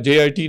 JIT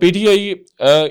PTI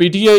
PTI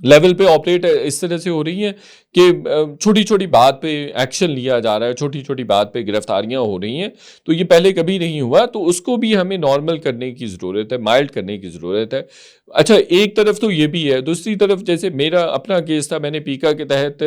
level پہ operate اس طرح سے ہو رہی ہیں کہ چھوٹی چھوٹی بات پہ ایکشن لیا جا رہا ہے، چھوٹی چھوٹی بات پہ گرفتاریاں ہو رہی ہیں. تو یہ پہلے کبھی نہیں ہوا، تو اس کو بھی ہمیں نارمل کرنے کی ضرورت ہے، مائلڈ کرنے کی ضرورت ہے. اچھا، ایک طرف تو یہ بھی ہے، دوسری طرف جیسے میرا اپنا کیس تھا، میں نے پیکا کے تحت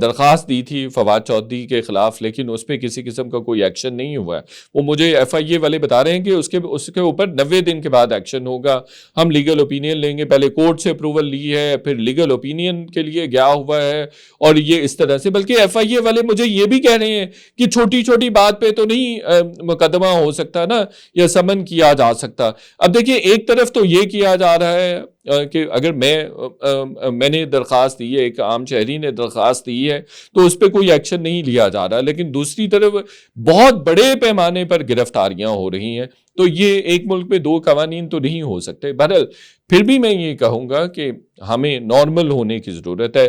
درخواست دی تھی فواد چودھری کے خلاف، لیکن اس پہ کسی قسم کا کوئی ایکشن نہیں ہوا ہے. وہ مجھے ایف آئی اے والے بتا رہے ہیں کہ اس کے اوپر 90 دن کے بعد ایکشن ہوگا، ہم لیگل اوپینین لیں گے. پہلے کورٹ سے اپروول لی ہے، پھر لیگل اوپینین کے لیے گیا ہوا ہے، اور یہ اس طرح سے. بلکہ ایف آئی اے والے مجھے یہ بھی کہہ رہے ہیں کہ چھوٹی چھوٹی بات پہ تو نہیں مقدمہ ہو سکتا نا، یا سمن کیا جا سکتا. اب دیکھیں، ایک طرف تو یہ کیا جا رہا ہے کہ اگر میں نے درخواست دی ہے، ایک عام شہری نے درخواست دی ہے، تو اس پہ کوئی ایکشن نہیں لیا جا رہا، لیکن دوسری طرف بہت بڑے پیمانے پر گرفتاریاں ہو رہی ہیں. تو یہ ایک ملک میں دو قوانین تو نہیں ہو سکتے. بہرحال پھر بھی میں یہ کہوں گا کہ ہمیں نارمل ہونے کی ضرورت ہے،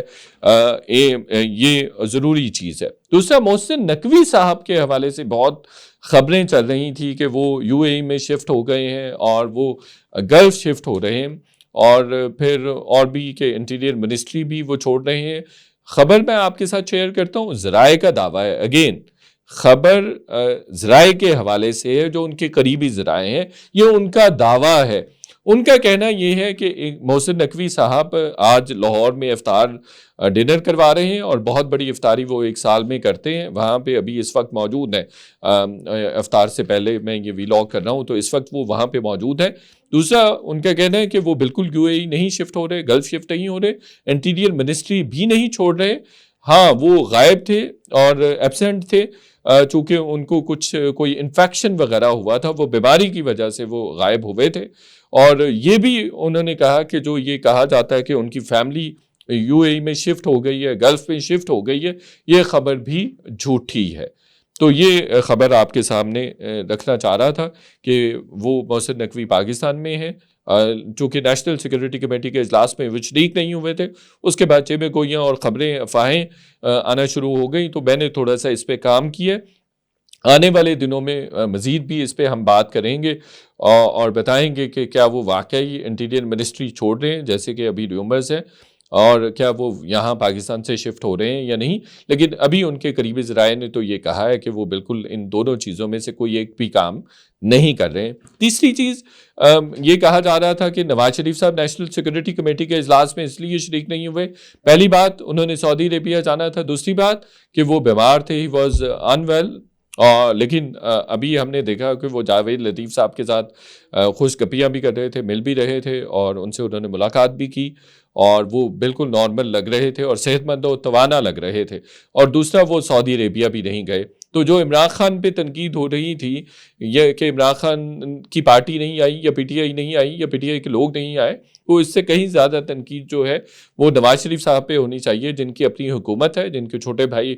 یہ ضروری چیز ہے. دوسرا، محسن نقوی صاحب کے حوالے سے بہت خبریں چل رہی تھی کہ وہ یو اے ای میں شفٹ ہو گئے ہیں اور وہ گلف شفٹ ہو رہے ہیں، اور پھر اور بھی کہ انٹیریئر منسٹری بھی وہ چھوڑ رہے ہیں. خبر میں آپ کے ساتھ شیئر کرتا ہوں، ذرائع کا دعویٰ ہے. اگین خبر ذرائع کے حوالے سے ہے، جو ان کے قریبی ذرائع ہیں، یہ ان کا دعویٰ ہے. ان کا کہنا یہ ہے کہ محسن نقوی صاحب آج لاہور میں افطار ڈنر کروا رہے ہیں، اور بہت بڑی افطاری وہ ایک سال میں کرتے ہیں. وہاں پہ ابھی اس وقت موجود ہیں، افطار سے پہلے میں یہ ویلاگ کر رہا ہوں تو اس وقت وہ وہاں پہ موجود ہیں. دوسرا، ان کا کہنا ہے کہ وہ بالکل یو اے ای نہیں شفٹ ہو رہے، گلف شفٹ نہیں ہو رہے، انٹیریئر منسٹری بھی نہیں چھوڑ رہے. ہاں، وہ غائب تھے اور ایبسینٹ تھے، چونکہ ان کو کوئی انفیکشن وغیرہ ہوا تھا، وہ بیماری کی وجہ سے وہ غائب ہوئے تھے. اور یہ بھی انہوں نے کہا کہ جو یہ کہا جاتا ہے کہ ان کی فیملی یو اے ای میں شفٹ ہو گئی ہے، گلف میں شفٹ ہو گئی ہے، یہ خبر بھی جھوٹی ہے. تو یہ خبر آپ کے سامنے رکھنا چاہ رہا تھا کہ وہ محسن نقوی پاکستان میں ہے. چونکہ نیشنل سیکورٹی کمیٹی کے اجلاس میں وہ شریک نہیں ہوئے تھے، اس کے بعد چیبے گوئیاں اور خبریں افواہیں آنا شروع ہو گئیں، تو میں نے تھوڑا سا اس پہ کام کیا. آنے والے دنوں میں مزید بھی اس پہ ہم بات کریں گے اور بتائیں گے کہ کیا وہ واقعی انٹیریئر منسٹری چھوڑ رہے ہیں جیسے کہ ابھی ریومرز ہے، اور کیا وہ یہاں پاکستان سے شفٹ ہو رہے ہیں یا نہیں. لیکن ابھی ان کے قریبی ذرائع نے تو یہ کہا ہے کہ وہ بالکل ان دونوں چیزوں میں سے کوئی ایک بھی کام نہیں کر رہے ہیں. تیسری چیز، یہ کہا جا رہا تھا کہ نواز شریف صاحب نیشنل سیکورٹی کمیٹی کے اجلاس میں اس لیے شریک نہیں ہوئے. پہلی بات، انہوں نے سعودی عربیہ جانا تھا. دوسری بات کہ وہ بیمار تھے، ہی واز ان ویل. لیکن ابھی ہم نے دیکھا کہ وہ جاوید لطیف صاحب کے ساتھ خوش گپیاں بھی کر رہے تھے، مل بھی رہے تھے، اور ان سے انہوں نے ملاقات بھی کی، اور وہ بالکل نارمل لگ رہے تھے اور صحت مند و توانا لگ رہے تھے. اور دوسرا، وہ سعودی عربیہ بھی نہیں گئے. تو جو عمران خان پہ تنقید ہو رہی تھی، یہ کہ عمران خان کی پارٹی نہیں آئی، یا پی ٹی آئی نہیں آئی، یا پی ٹی آئی کے لوگ نہیں آئے، وہ اس سے کہیں زیادہ تنقید جو ہے وہ نواز شریف صاحب پہ ہونی چاہیے، جن کی اپنی حکومت ہے، جن کے چھوٹے بھائی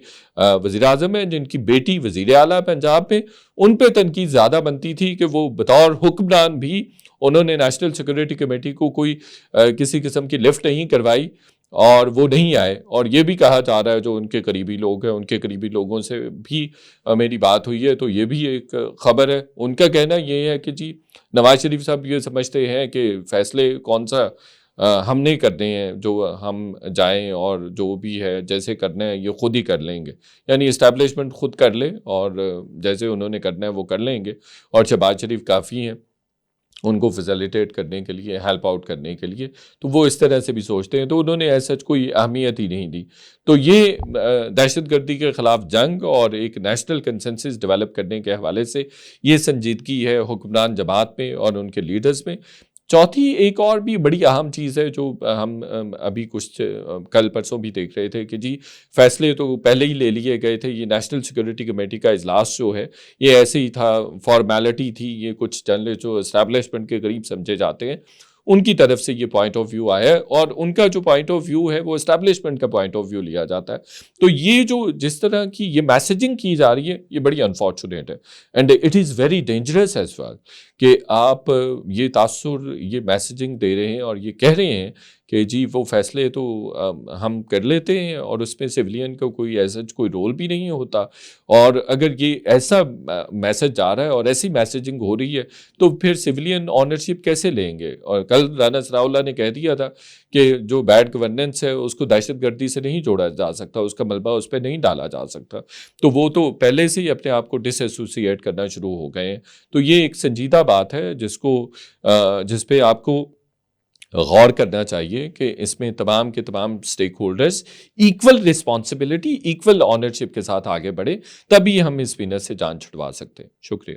وزیر اعظم ہیں، جن کی بیٹی وزیر اعلیٰ پنجاب میں. ان پہ تنقید زیادہ بنتی تھی کہ وہ بطور حکمران بھی انہوں نے نیشنل سیکورٹی کمیٹی کو کوئی کسی قسم کی لفٹ نہیں کروائی، اور وہ نہیں آئے. اور یہ بھی کہا جا رہا ہے، جو ان کے قریبی لوگ ہیں، ان کے قریبی لوگوں سے بھی میری بات ہوئی ہے، تو یہ بھی ایک خبر ہے. ان کا کہنا یہ ہے کہ جی نواز شریف صاحب یہ سمجھتے ہیں کہ فیصلے کون سا ہم نہیں کرنے ہیں، جو ہم جائیں اور جو بھی ہے جیسے کرنا ہے یہ خود ہی کر لیں گے. یعنی اسٹیبلشمنٹ خود کر لے، اور جیسے انہوں نے کرنا ہے وہ کر لیں گے، اور شہباز شریف کافی ہیں ان کو فیسیلیٹیٹ کرنے کے لیے، ہیلپ آؤٹ کرنے کے لیے. تو وہ اس طرح سے بھی سوچتے ہیں، تو انہوں نے ایسا کوئی اہمیت ہی نہیں دی. تو یہ دہشت گردی کے خلاف جنگ اور ایک نیشنل کنسنسس ڈیولپ کرنے کے حوالے سے یہ سنجیدگی ہے حکمران جماعت میں اور ان کے لیڈرز میں. چوتھی ایک اور بھی بڑی اہم چیز ہے جو ہم ابھی کچھ کل پرسوں بھی دیکھ رہے تھے کہ جی فیصلے تو پہلے ہی لے لیے گئے تھے. یہ نیشنل سیکورٹی کمیٹی کا اجلاس جو ہے یہ ایسے ہی تھا، فارمیلٹی تھی. یہ کچھ جرنلسٹ جو اسٹیبلشمنٹ کے قریب سمجھے جاتے ہیں ان کی طرف سے یہ پوائنٹ آف ویو آیا ہے، اور ان کا جو پوائنٹ آف ویو ہے وہ اسٹیبلشمنٹ کا پوائنٹ آف ویو لیا جاتا ہے. تو یہ جو جس طرح کی یہ میسیجنگ کی جا رہی ہے یہ بڑی انفارچونیٹ ہے، and it is very dangerous as well کہ آپ یہ تاثر، یہ میسیجنگ دے رہے ہیں اور یہ کہہ رہے ہیں کہ جی وہ فیصلے تو ہم کر لیتے ہیں اور اس میں سویلین کا کوئی ایسا کوئی رول بھی نہیں ہوتا، اور اگر یہ ایسا میسج جا رہا ہے اور ایسی میسیجنگ ہو رہی ہے تو پھر سویلین آنرشپ کیسے لیں گے؟ اور کل رانا ثناء اللہ نے کہہ دیا تھا کہ جو بیڈ گورننس ہے اس کو دہشت گردی سے نہیں جوڑا جا سکتا، اس کا ملبہ اس پہ نہیں ڈالا جا سکتا، تو وہ تو پہلے سے ہی اپنے آپ کو ڈس ایسوسیٹ کرنا شروع ہو گئے ہیں۔ تو یہ ایک سنجیدہ بات ہے جس پہ آپ کو غور کرنا چاہیے کہ اس میں تمام کے تمام stake holders equal responsibility, equal ownership کے ساتھ آگے بڑھے، تبھی ہم اس وینس سے جان چھڑوا سکتے ہیں۔ شکریہ۔